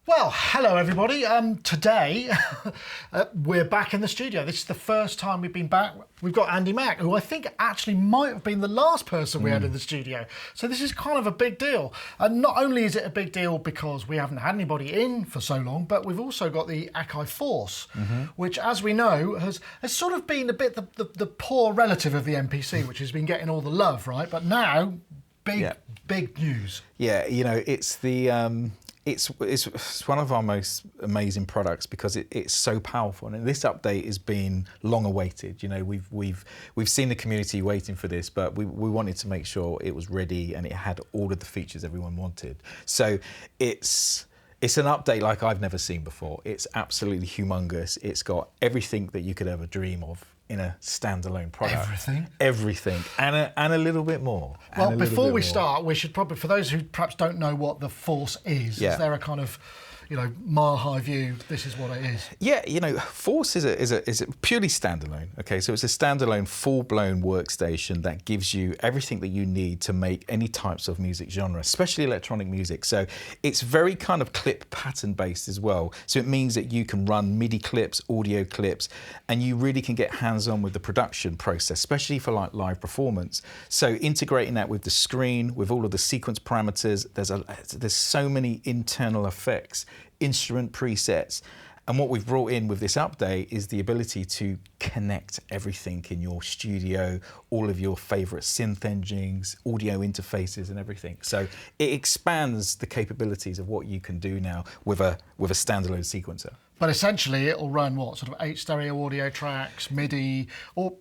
Well, hello everybody. Today we're back in the studio. This is the first time we've been back. We've got Andy Mack, who I think actually might have been the last person we had in the studio. So this is kind of a big deal. And not only is it a big deal because we haven't had anybody in for so long, but we've also got the Akai Force, which, as we know, has sort of been a bit the poor relative of the MPC, which has been getting all the love, right? But now, big news. Yeah, you know, it's the... It's one of our most amazing products because it's so powerful, and this update has been long awaited. You know, we've seen the community waiting for this, but we wanted to make sure it was ready and it had all of the features everyone wanted. So it's an update like I've never seen before. It's absolutely humongous. It's got everything that you could ever dream of in a standalone product. Everything, and a little bit more. Well, before we start, we should probably, for those who perhaps don't know what the Force is there a kind of, you know, mile-high view, this is what it is? Yeah, you know, Force is a purely standalone, okay? So it's a standalone, full-blown workstation that gives you everything that you need to make any types of music genre, especially electronic music. So it's very kind of clip pattern-based as well. So it means that you can run MIDI clips, audio clips, and you really can get hands-on with the production process, especially for like live performance. So integrating that with the screen, with all of the sequence parameters, there's so many internal effects, instrument presets, and what we've brought in with this update is the ability to connect everything in your studio, all of your favorite synth engines, audio interfaces and everything. So it expands the capabilities of what you can do now with a standalone sequencer. But essentially it'll run what, sort of 8 stereo audio tracks, MIDI, or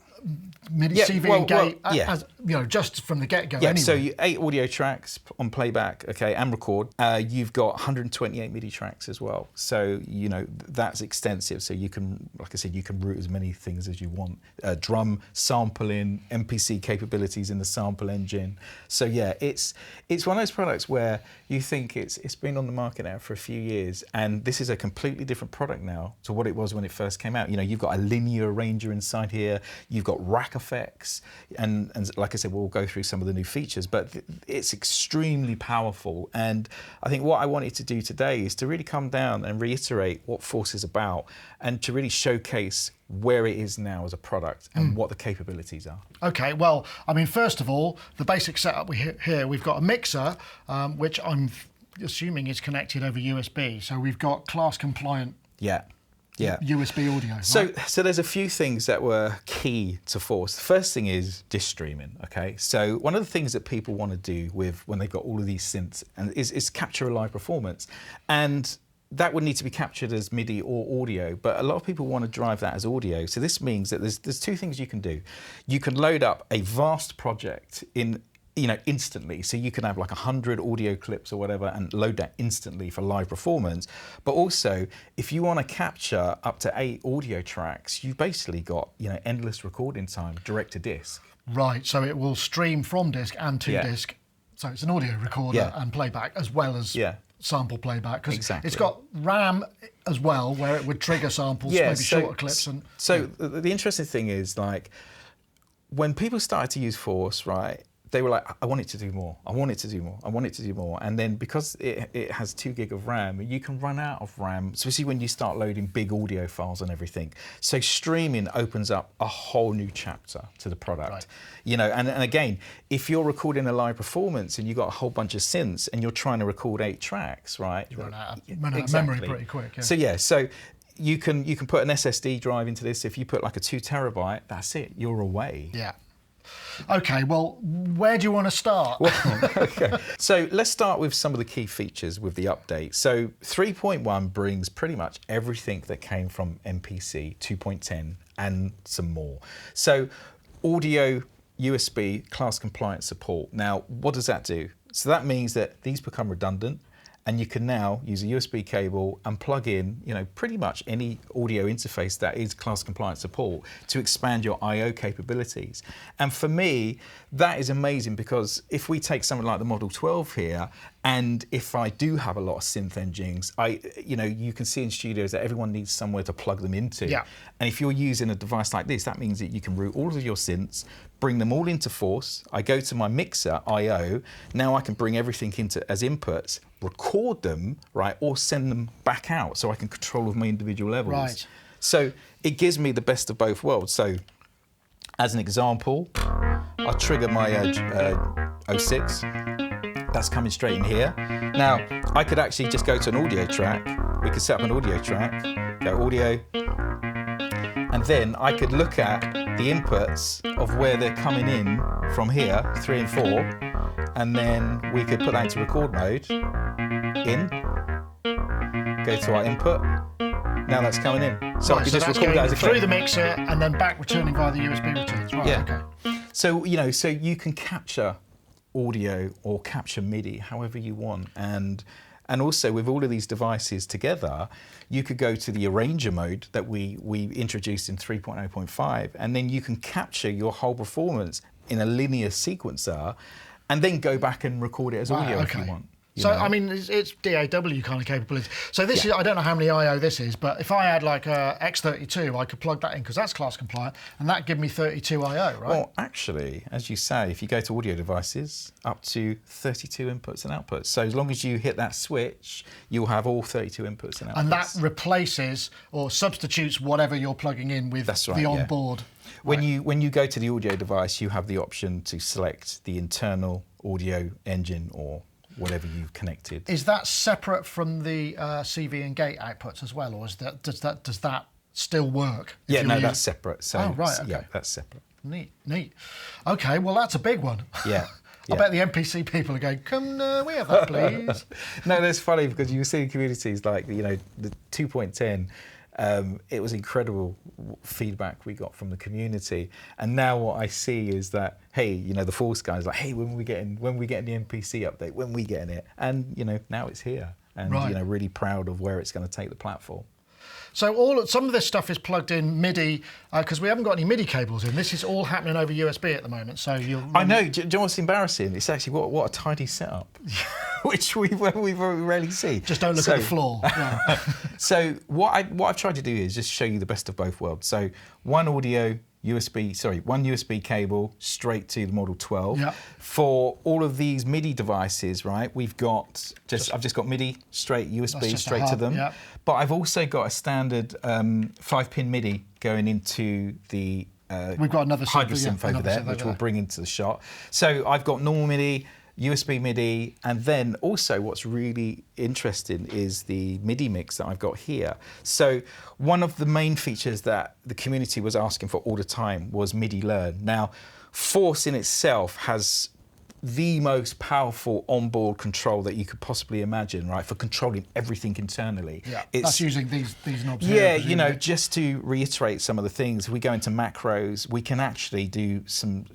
MIDI CV and gate, as, you know, just from the get-go anyway. So 8 audio tracks on playback, okay, and record. You've got 128 MIDI tracks as well. So, you know, that's extensive. So you can, like I said, you can route as many things as you want. Drum sampling, MPC capabilities in the sample engine. So yeah, it's one of those products where you think it's been on the market now for a few years, and this is a completely different product now to what it was when it first came out. You know, you've got a linear arranger inside here, you've got rack effects, and like I said, we'll go through some of the new features, but it's extremely powerful. And I think what I wanted to do today is to really come down and reiterate what Force is about, and to really showcase where it is now as a product and what the capabilities are. Okay, well, I mean, first of all, the basic setup here, we've got a mixer, which I'm assuming is connected over USB. So we've got class compliant USB audio. Right? So there's a few things that were key to Force. The first thing is disk streaming, okay? So one of the things that people want to do when they've got all of these synths is capture a live performance. And that would need to be captured as MIDI or audio, but a lot of people want to drive that as audio. So this means that there's two things you can do. You can load up a vast project instantly. So you can have like 100 audio clips or whatever and load that instantly for live performance. But also, if you want to capture up to 8 audio tracks, you've basically got, you know, endless recording time direct to disk. Right, so it will stream from disk and to disk. So it's an audio recorder and playback as well as sample playback, because it's got RAM as well, where it would trigger samples, maybe shorter clips. So the interesting thing is, like, when people started to use Force, right, they were like, I want it to do more, I want it to do more, I want it to do more. And then because it has 2 gig of RAM, you can run out of RAM, especially when you start loading big audio files and everything. So streaming opens up a whole new chapter to the product. Right. You know, and again, if you're recording a live performance and you've got a whole bunch of synths and you're trying to record 8 tracks, right? You run out of memory pretty quick. Yeah. So you can put an SSD drive into this. If you put like a 2 terabyte, that's it, you're away. Yeah. Okay, well, where do you want to start? Okay. So let's start with some of the key features with the update. So 3.1 brings pretty much everything that came from MPC 2.10 and some more. So audio, USB, class compliant support. Now, what does that do? So that means that these become redundant, and you can now use a USB cable and plug in, you know, pretty much any audio interface that is class compliant support to expand your I/O capabilities. And for me, that is amazing, because if we take something like the Model 12 here, and if I do have a lot of synth engines, you can see in studios that everyone needs somewhere to plug them into. Yeah. And if you're using a device like this, that means that you can route all of your synths, bring them all into Force. I go to my mixer, I/O. Now I can bring everything into as inputs, record them, right, or send them back out so I can control of my individual levels. Right. So it gives me the best of both worlds. So as an example, I'll trigger my 06. That's coming straight in here. Now, I could actually just go to an audio track. We could set up an audio track, go audio, and then I could look at the inputs of where they're coming in from here, 3 and 4, and then we could put that into record mode, in, go to our input, now that's coming in. So I could just record that as a through the mixer and then back returning via the USB returns. Right, yeah. Okay. So, so you can capture audio or capture MIDI however you want. And also with all of these devices together, you could go to the arranger mode that we introduced in 3.0.5, and then you can capture your whole performance in a linear sequencer and then go back and record it as audio if you want. So, I mean, it's DAW kind of capability. So this is, I don't know how many I/O this is, but if I had like a X32, I could plug that in because that's class compliant, and that give me 32 I/O, right? Well, actually, as you say, if you go to audio devices, up to 32 inputs and outputs. So as long as you hit that switch, you'll have all 32 inputs and outputs. And that replaces or substitutes whatever you're plugging in with the onboard. When you go to the audio device, you have the option to select the internal audio engine or whatever you've connected. Is that separate from the CV and gate outputs as well, or does that still work? Yeah, no, that's separate. So, right, okay. Yeah, that's separate. Neat. Okay, well that's a big one. Yeah. I bet the MPC people are going, come, we have that, please. No, that's funny because you see communities like, the 2.10, it was incredible feedback we got from the community. And now what I see is that, hey, the Force guys like, hey, when we getting the MPC update, when we getting it? And, now it's here. And, really proud of where it's going to take the platform. So some of this stuff is plugged in MIDI, because we haven't got any MIDI cables in. This is all happening over USB at the moment. So I know. Do you know what's embarrassing? It's actually what a tidy setup, which we rarely see. Just don't look at the floor. Yeah. So what I've tried to do is just show you the best of both worlds. So one USB cable straight to the Model 12. Yep. For all of these MIDI devices, right? I've just got MIDI straight USB straight to them. Yep. But I've also got a standard 5-pin MIDI going into the we've got another Hydrasynth over there, which we'll bring into the shot. So I've got normal MIDI, USB MIDI, and then also what's really interesting is the MIDI mix that I've got here. So one of the main features that the community was asking for all the time was MIDI Learn. Now, Force in itself has the most powerful onboard control that you could possibly imagine, right, for controlling everything internally. Yeah, that's using these knobs here. Yeah, just to reiterate some of the things, if we go into macros, we can actually do some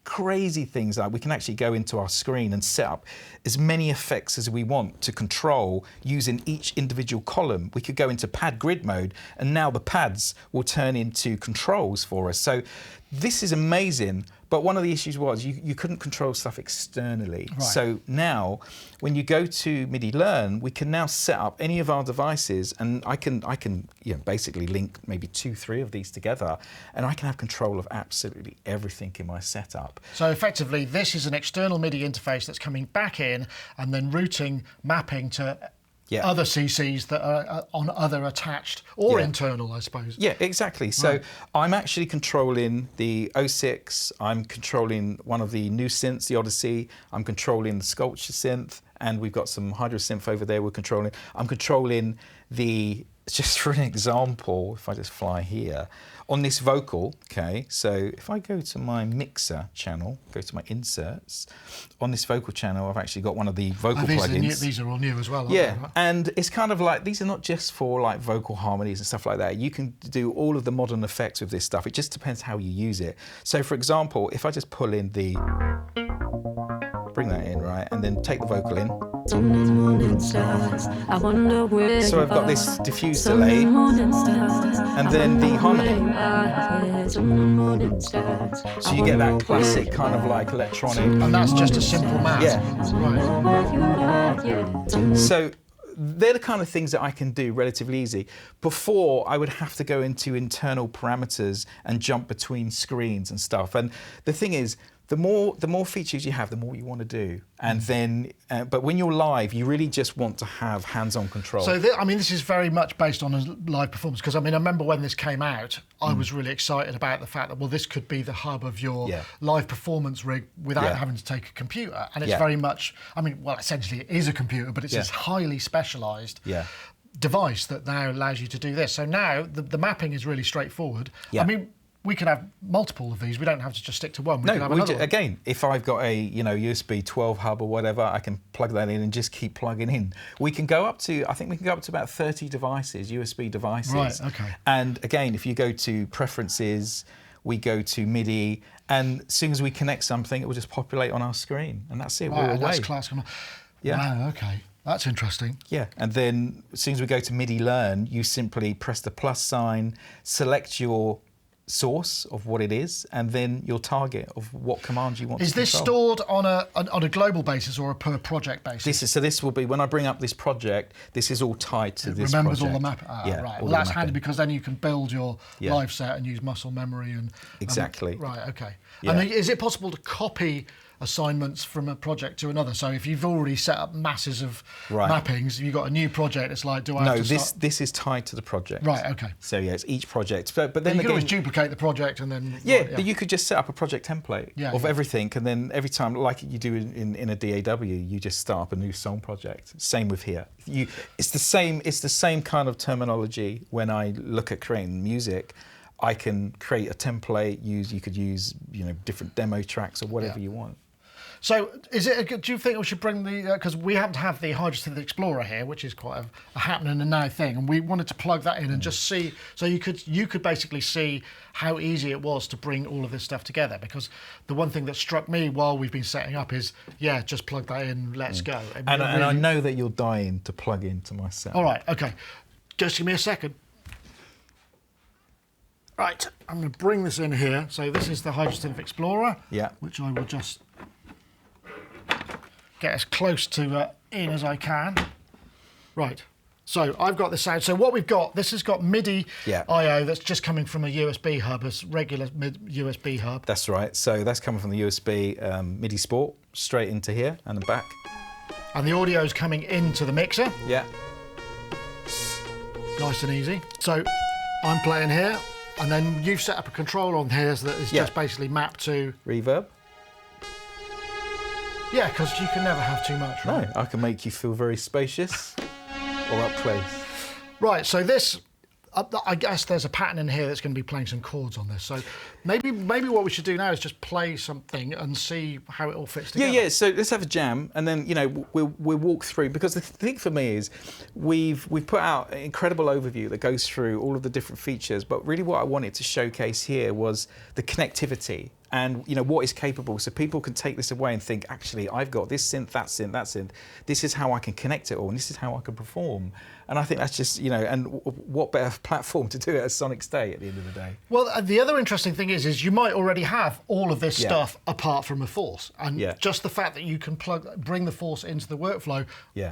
crazy things. Like we can actually go into our screen and set up as many effects as we want to control using each individual column. We could go into pad grid mode, and now the pads will turn into controls for us. So this is amazing. But one of the issues was you couldn't control stuff externally. Right. So now, when you go to MIDI Learn, we can now set up any of our devices, and I can basically link maybe 2-3 of these together, and I can have control of absolutely everything in my setup. So effectively, this is an external MIDI interface that's coming back in and then routing, mapping to other CCs that are on other attached or internal, I suppose. Yeah, exactly. So I'm actually controlling the 06, I'm controlling one of the new synths, the Odyssey, I'm controlling the Sculpture synth, and we've got some Hydrasynth over there we're controlling. I'm controlling the, just for an example, if I just fly here, on this vocal, okay, so if I go to my mixer channel, go to my inserts, on this vocal channel, I've actually got one of the vocal plugins. These are all new as well, aren't they, right? And it's kind of like, these are not just for like vocal harmonies and stuff like that. You can do all of the modern effects with this stuff. It just depends how you use it. So for example, if I just pull in the, bring that in, right, and then take the vocal in. So I've got this diffuse delay, and then the harmony. So you get that classic kind of like electronic. And that's just a simple math. Yeah. Right. So they're the kind of things that I can do relatively easy. Before, I would have to go into internal parameters and jump between screens and stuff. And the thing is, the more features you have, the more you want to do. And then, but when you're live, you really just want to have hands-on control. So, I mean, this is very much based on a live performance, because I mean, I remember when this came out, I was really excited about the fact that, well, this could be the hub of your live performance rig without having to take a computer. And it's very much, I mean, well, essentially it is a computer, but it's this highly specialised device that now allows you to do this. So now the mapping is really straightforward. I mean, we could have multiple of these. We don't have to just stick to one. We could have another one. Again, if I've got a USB 12 hub or whatever, I can plug that in and just keep plugging in. We can go up to, I think we can go up to about 30 devices, USB devices. Right, okay. And again, if you go to preferences, we go to MIDI, and as soon as we connect something, it will just populate on our screen, and that's it. Right, we're away. that's class. Yeah. Wow, okay. That's interesting. Yeah, and then as soon as we go to MIDI Learn, you simply press the plus sign, select your source of what it is, and then your target of what commands you want to control. Is this stored on a global basis or a per project basis? This will be, when I bring up this project, this is all tied to this project. It remembers all the map. Right. Well, that's handy, because then you can build your live set and use muscle memory and exactly. Right. Okay. Yeah. And is it possible to copy assignments from a project to another? So if you've already set up masses of mappings, you've got a new project, it's like, do I have to start? This is tied to the project. Right, okay. So yeah, it's each project. But then you again, can always duplicate the project and then... But you could just set up a project template of everything, and then every time, like you do in a DAW, you just start up a new song project. Same with here. It's the same kind of terminology. When I look at creating music, I can create a template, you could use different demo tracks or whatever you want. So, do you think we should bring the, because we happen to have the Hydrasynth Explorer here, which is quite a happening and now thing, and we wanted to plug that in and just see, so you could basically see how easy it was to bring all of this stuff together, because the one thing that struck me while we've been setting up is, just plug that in, let's go. And I know that you're dying to plug into my set. All right, okay. Just give me a second. Right, I'm going to bring this in here. So this is the Hydrasynth Explorer, which I will just get as close to in as I can. Right, so I've got this out. So what we've got, this has got MIDI I/O that's just coming from a USB hub, a regular USB hub. That's right, so that's coming from the USB MIDI Sport, straight into here and then back. And the audio's coming into the mixer. Yeah. Nice and easy. So I'm playing here, and then you've set up a control on here that is just basically mapped to... reverb. Yeah, because you can never have too much, right? No, I can make you feel very spacious or up close. Right, so this, I guess there's a pattern in here that's going to be playing some chords on this. So maybe what we should do now is just play something and see how it all fits together. Yeah, so let's have a jam, and then we'll walk through, because the thing for me is we've put out an incredible overview that goes through all of the different features, but really what I wanted to showcase here was the connectivity. And what is capable, so people can take this away and think, actually, I've got this synth, that synth, that synth. This is how I can connect it all, and this is how I can perform. And I think that's just, and what better platform to do it as sonicstate at the end of the day. Well, the other interesting thing is you might already have all of this stuff apart from a Force, and just the fact that you can bring the Force into the workflow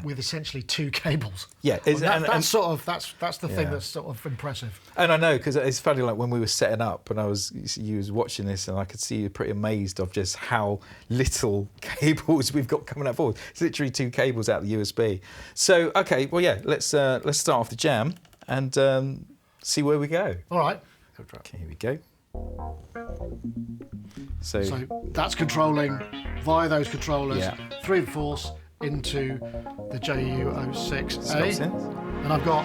with essentially 2 cables. Yeah, that's the thing that's sort of impressive. And I know, because it's funny, like when we were setting up, and you was watching this, and I could see you pretty amazed of just how little cables we've got coming out forward. It's literally 2 cables out the USB. So okay, well let's start off the jam and see where we go. All right. Okay, here we go. So that's controlling via those controllers through the Force into the JU06A, and I've got.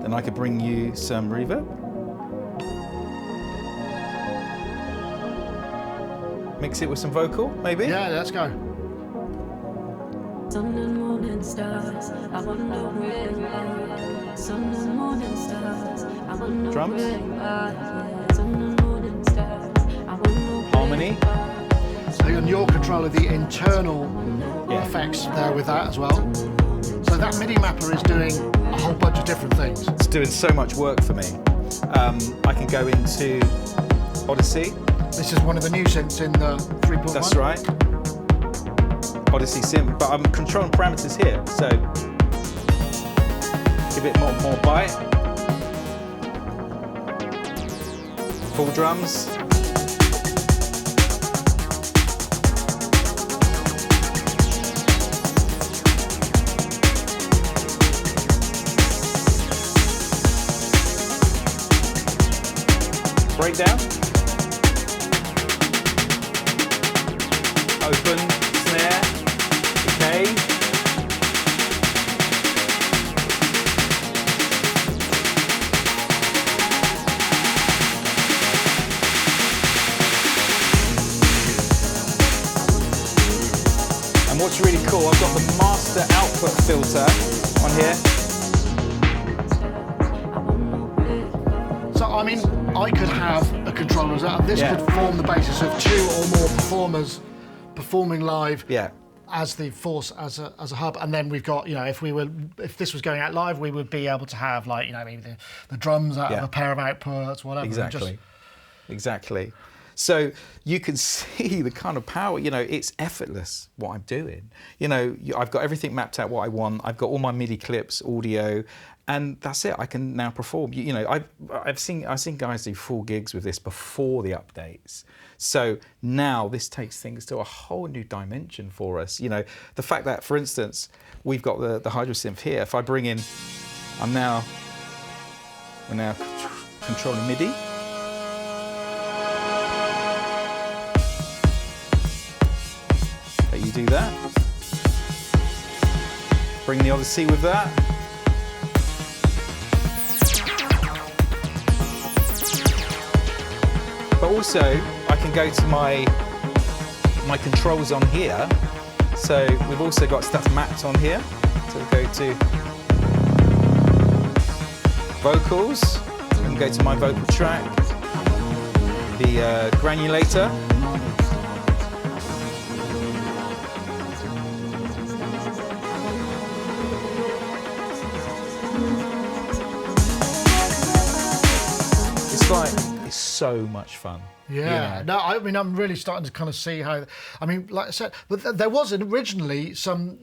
Then I could bring you some reverb. Mix it with some vocal, maybe? Yeah, let's go. Sun and moon and stars, I wonder where you are. Sun and moon and stars, I wonder drums. Where you are. Sun and moon and stars, I wonder harmony. So on your controller, the internal effects there with that as well. So that MIDI mapper is doing a whole bunch of different things. It's doing so much work for me. I can go into Odyssey. This is one of the new synths in the 3.1. That's right. Odyssey synth, but I'm controlling parameters here. So give it more bite. Full drums. Breakdown. Open, snare, decay. And what's really cool, I've got the master output filter on here. So, I mean, I could have a controller and this could form the basis of 2 or more performers performing live as the Force as a hub, and then we've got, you know, if this was going out live, we would be able to have, like, you know, maybe the drums out of a pair of outputs, whatever. Exactly. So you can see the kind of power, you know, it's effortless what I'm doing. You know, I've got everything mapped out what I want. I've got all my MIDI clips, audio, and that's it. I can now perform. You know, I've seen guys do full gigs with this before the updates. So now this takes things to a whole new dimension for us. You know, the fact that, for instance, we've got the Hydrasynth here. If I bring in, we're now controlling MIDI. You do that. Bring the Odyssey with that. But also, I can go to my controls on here. So we've also got stuff mapped on here. So we'll go to vocals. We can go to my vocal track, the granulator. It's so much fun. Yeah, you know? no, I mean, I'm really starting to kind of see how, I mean, like I said, but there was originally some,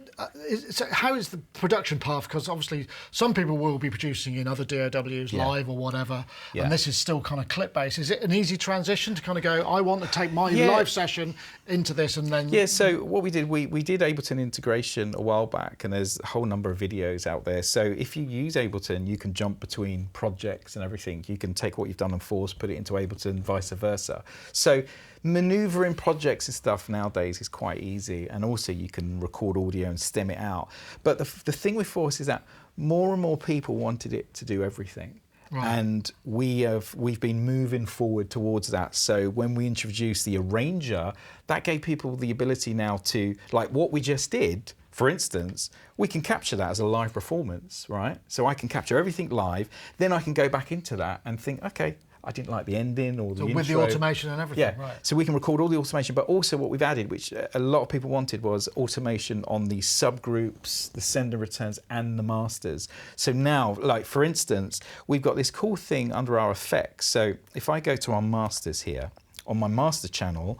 so how is the production path? Because obviously some people will be producing in other DAWs live or whatever, and this is still kind of clip-based. Is it an easy transition to kind of go, I want to take my live session into this and then... Yeah, so what we did, we did Ableton integration a while back, and there's a whole number of videos out there. So if you use Ableton, you can jump between projects and everything. You can take what you've done on Force, put it into Ableton, vice versa. So maneuvering projects and stuff nowadays is quite easy, and also you can record audio and stem it out. But the thing with Force is that more and more people wanted it to do everything. Right. And we've been moving forward towards that. So when we introduced the arranger, that gave people the ability now to, like what we just did, for instance, we can capture that as a live performance, right? So I can capture everything live, then I can go back into that and think, okay, I didn't like the ending or the intro. With the automation and everything, right. So we can record all the automation, but also what we've added, which a lot of people wanted, was automation on the subgroups, the send and returns, and the masters. So now, like for instance, we've got this cool thing under our effects. So if I go to our masters here, on my master channel,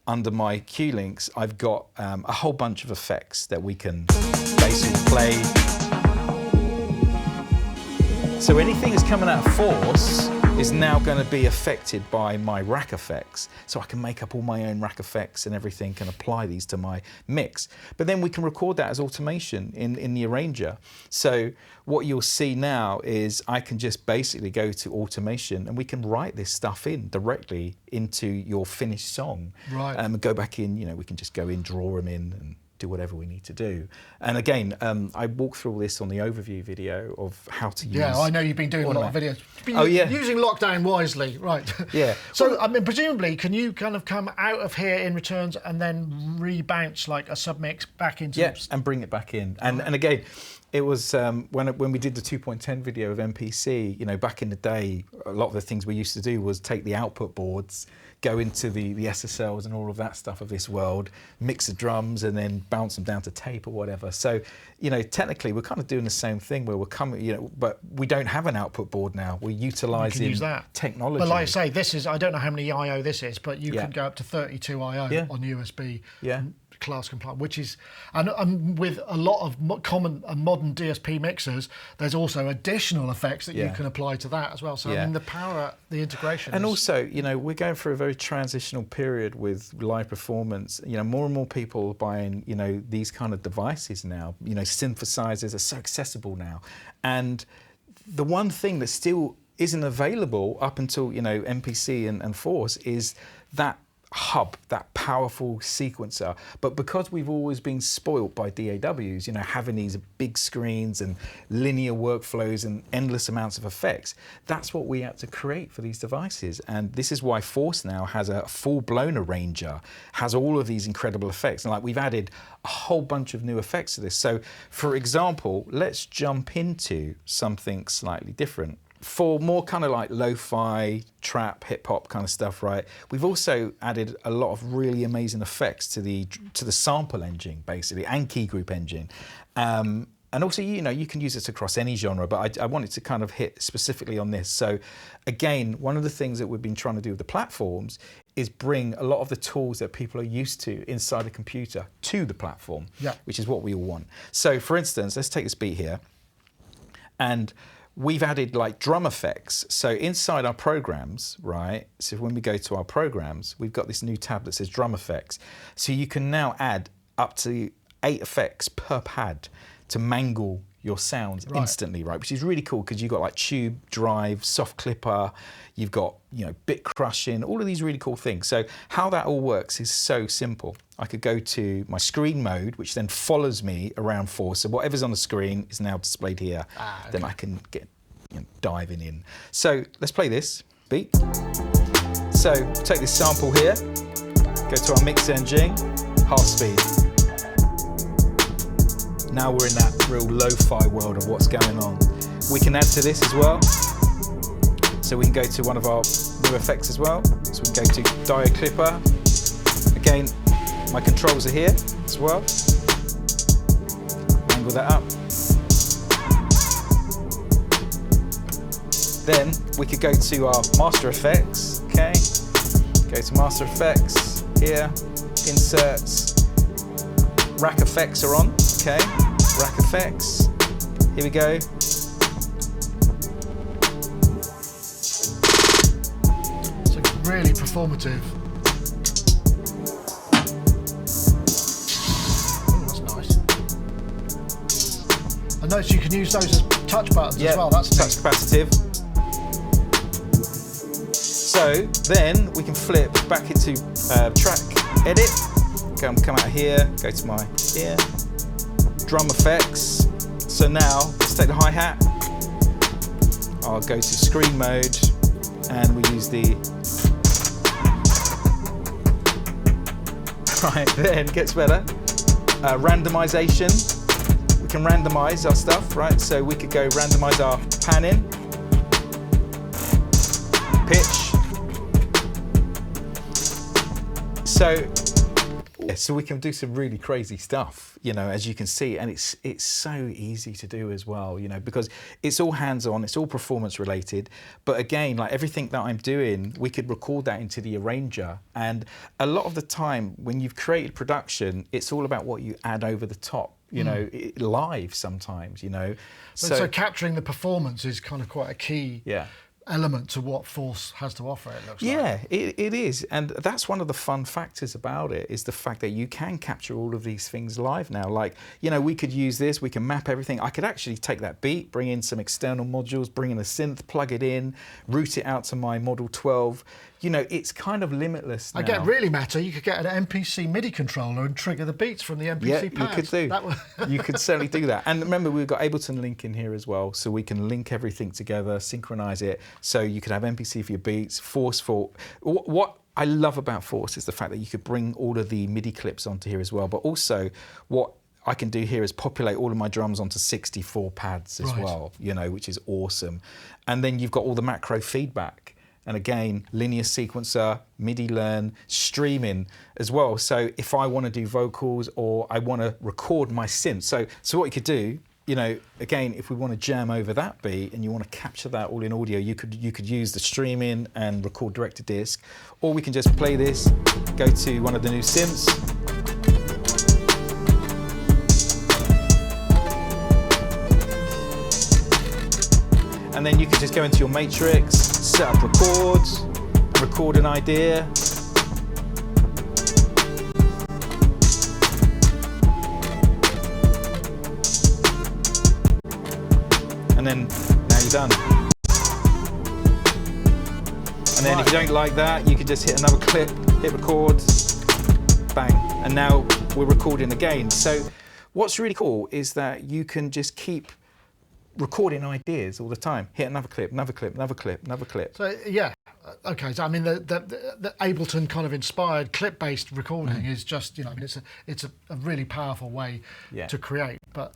under my cue links, I've got a whole bunch of effects that we can basically play. So anything that's coming out of Force is now going to be affected by my rack effects. So I can make up all my own rack effects and everything and apply these to my mix. But then we can record that as automation in the arranger. So what you'll see now is I can just basically go to automation and we can write this stuff in directly into your finished song. Right. Go back in, you know, we can just go in, draw them in, and do whatever we need to do. And again, I walk through all this on the overview video of how to use... Yeah, I know you've been doing a lot of videos. Using lockdown wisely, right. Yeah. So, I mean, presumably, can you kind of come out of here in returns and then rebounce like a submix back into... Yeah, and bring it back in. And again, it was when we did the 2.10 video of MPC, you know, back in the day, a lot of the things we used to do was take the output boards, go into the SSLs and all of that stuff of this world, mix the drums and then bounce them down to tape or whatever. So, you know, technically we're kind of doing the same thing where we're coming, you know, but we don't have an output board now. We're utilising technology. But like I say, this is, I don't know how many I/O this is, but you can go up to 32 I/O on USB. Yeah. class compliant, which is, and with a lot of common modern DSP mixers, there's also additional effects that you can apply to that as well. So I mean, the power, the integration. And also, you know, we're going through a very transitional period with live performance. You know, more and more people are buying, you know, these kind of devices now. You know, synthesizers are so accessible now. And the one thing that still isn't available up until, you know, MPC and Force is that hub, that powerful sequencer. But because we've always been spoilt by DAWs, you know, having these big screens and linear workflows and endless amounts of effects, that's what we had to create for these devices. And this is why Force now has a full-blown arranger, has all of these incredible effects. And like, we've added a whole bunch of new effects to this. So for example, let's jump into something slightly different. For more kind of like lo-fi, trap, hip-hop kind of stuff, right? We've also added a lot of really amazing effects to the sample engine, basically, and key group engine. And also, you know, you can use this across any genre, but I wanted to kind of hit specifically on this. So again, one of the things that we've been trying to do with the platforms is bring a lot of the tools that people are used to inside a computer to the platform, which is what we all want. So for instance, let's take this beat here, and we've added like drum effects. So inside our programs, right? So when we go to our programs, we've got this new tab that says drum effects. So you can now add up to 8 effects per pad to mangle your sounds instantly, right? Which is really cool because you've got like tube, drive, soft clipper, you've got, you know, bit crushing, all of these really cool things. So how that all works is so simple. I could go to my screen mode, which then follows me around Force. So whatever's on the screen is now displayed here. Then I can get, you know, diving in. So let's play this beat. So take this sample here, go to our mix engine, half speed. Now we're in that real lo-fi world of what's going on. We can add to this as well. So we can go to one of our new effects as well. So we can go to diode clipper. Again, my controls are here as well. Angle that up. Then we could go to our master effects, okay? Go to master effects, here, inserts, rack effects are on. Okay, rack effects, here we go. So really performative. Oh, that's nice. I noticed you can use those as touch buttons as well. That's touch capacitive. So then we can flip back into track edit. Come out here, go to my here. Drum effects. So now let's take the hi-hat. I'll go to screen mode and we use the right, then it gets better. Randomization. We can randomize our stuff, right? So we could go randomize our panning, pitch. So we can do some really crazy stuff, you know, as you can see, and it's so easy to do as well, you know, because it's all hands-on, it's all performance related. But again, like everything that I'm doing, we could record that into the arranger. And a lot of the time when you've created production, it's all about what you add over the top, you know, live sometimes, you know. So capturing the performance is kind of quite a key element to what Force has to offer, it looks like. Yeah, it is. And that's one of the fun factors about it, is the fact that you can capture all of these things live now. Like, you know, we could use this, we can map everything. I could actually take that beat, bring in some external modules, bring in a synth, plug it in, route it out to my Model 12. You know, it's kind of limitless now. I get really meta. You could get an MPC MIDI controller and trigger the beats from the MPC pads. You could do. You could certainly do that. And remember, we've got Ableton link in here as well, so we can link everything together, synchronize it. So you could have MPC for your beats, Force for... What I love about Force is the fact that you could bring all of the MIDI clips onto here as well, but also what I can do here is populate all of my drums onto 64 pads as well, you know, which is awesome. And then you've got all the macro feedback. And again, linear sequencer, MIDI Learn, streaming as well. So if I want to do vocals or I want to record my synth. So what you could do, you know, again, if we want to jam over that beat and you want to capture that all in audio, you could use the streaming and record direct to disc. Or we can just play this, go to one of the new synths, And then you can just go into your matrix, set up records, record an idea. And then now you're done. And then if you don't like that, you can just hit another clip, hit record, bang, and now we're recording again. So what's really cool is that you can just keep recording ideas all the time. Hit another clip, another clip, another clip, another clip. So yeah, okay. So I mean, the Ableton kind of inspired clip-based recording is just, you know, it's a really powerful way to create. But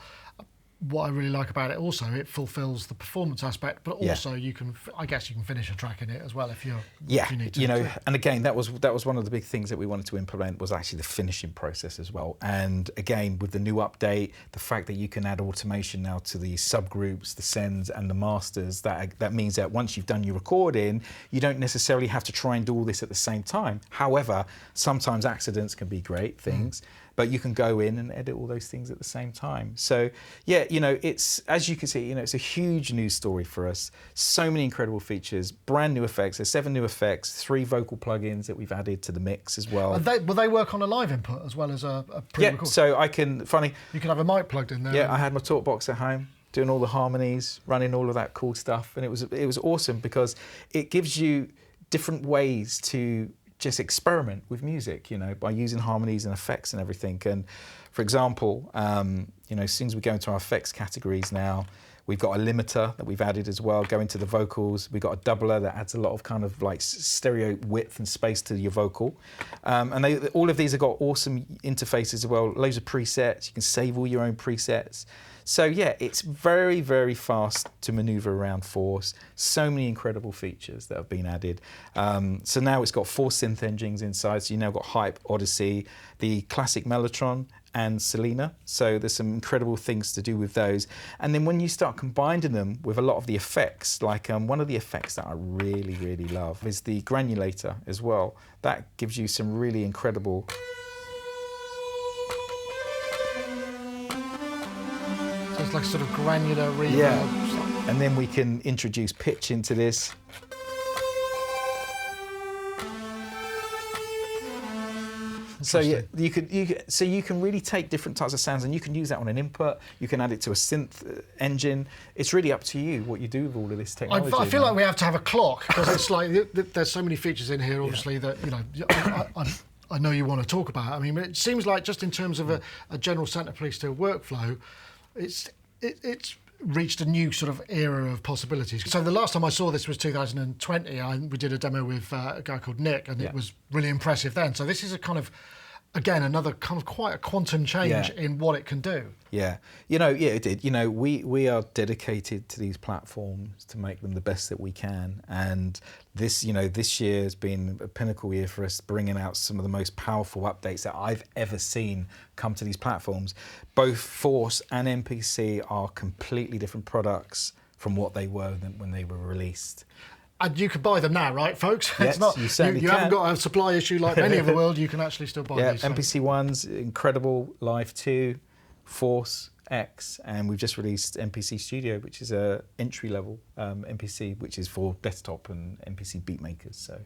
what I really like about it also, it fulfills the performance aspect, but also you can, I guess you can finish a track in it as well if you need to. You know, and again, that was one of the big things that we wanted to implement, was actually the finishing process as well. And again, with the new update, the fact that you can add automation now to the subgroups, the sends and the masters, that means that once you've done your recording, you don't necessarily have to try and do all this at the same time. However, sometimes accidents can be great things. But you can go in and edit all those things at the same time. So yeah, you know, it's, as you can see, you know, it's a huge news story for us. So many incredible features, brand new effects. There's 7 new effects, 3 vocal plugins that we've added to the mix as well. And will they work on a live input as well as a pre-record? Yeah, so I can, you can have a mic plugged in there. Yeah, I had my talk box at home, doing all the harmonies, running all of that cool stuff. And it was awesome because it gives you different ways to just experiment with music, you know, by using harmonies and effects and everything. And for example, you know, as soon as we go into our effects categories now, we've got a limiter that we've added as well, go into the vocals. We've got a doubler that adds a lot of kind of like stereo width and space to your vocal. And all of these have got awesome interfaces as well, loads of presets. You can save all your own presets. So yeah, it's very, very fast to maneuver around Force. So many incredible features that have been added. So now it's got 4 synth engines inside. So you now got Hype, Odyssey, the classic Mellotron, and Solina. So there's some incredible things to do with those. And then when you start combining them with a lot of the effects, like one of the effects that I really, really love is the granulator as well. That gives you some really incredible. So it's like sort of granular reverb. Yeah. And then we can introduce pitch into this. So yeah, you can really take different types of sounds, and you can use that on an input. You can add it to a synth engine. It's really up to you what you do with all of this technology. I feel like we have to have a clock, because it's like there's so many features in here, obviously, that, you know, I know you want to talk about. I mean, it seems like just in terms of a general centerpiece to a workflow, it's reached a new sort of era of possibilities. So the last time I saw this was 2020. We did a demo with a guy called Nick, and it was really impressive then. So this is a kind of, again, another kind of quite a quantum change in what it can do. Yeah, you know, it did. You know, we are dedicated to these platforms to make them the best that we can. And this, you know, this year has been a pinnacle year for us, bringing out some of the most powerful updates that I've ever seen come to these platforms. Both Force and MPC are completely different products from what they were when they were released. And you can buy them now, right, folks? Yes, you certainly you haven't got a supply issue like many of the world. You can actually still buy these. Yeah, MPC 1's incredible, Live 2, Force X, and we've just released MPC Studio, which is a entry-level MPC, which is for desktop and MPC beat makers. So,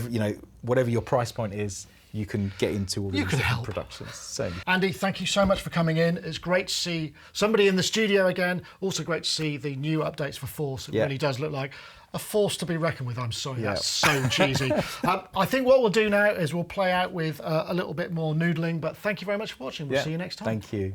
you know, whatever your price point is, you can get into all these different productions. So, Andy, thank you so much for coming in. It's great to see somebody in the studio again. Also great to see the new updates for Force. It really does look like a force to be reckoned with. I'm sorry, that's so cheesy. I think what we'll do now is we'll play out with a little bit more noodling, but thank you very much for watching. We'll see you next time. Thank you.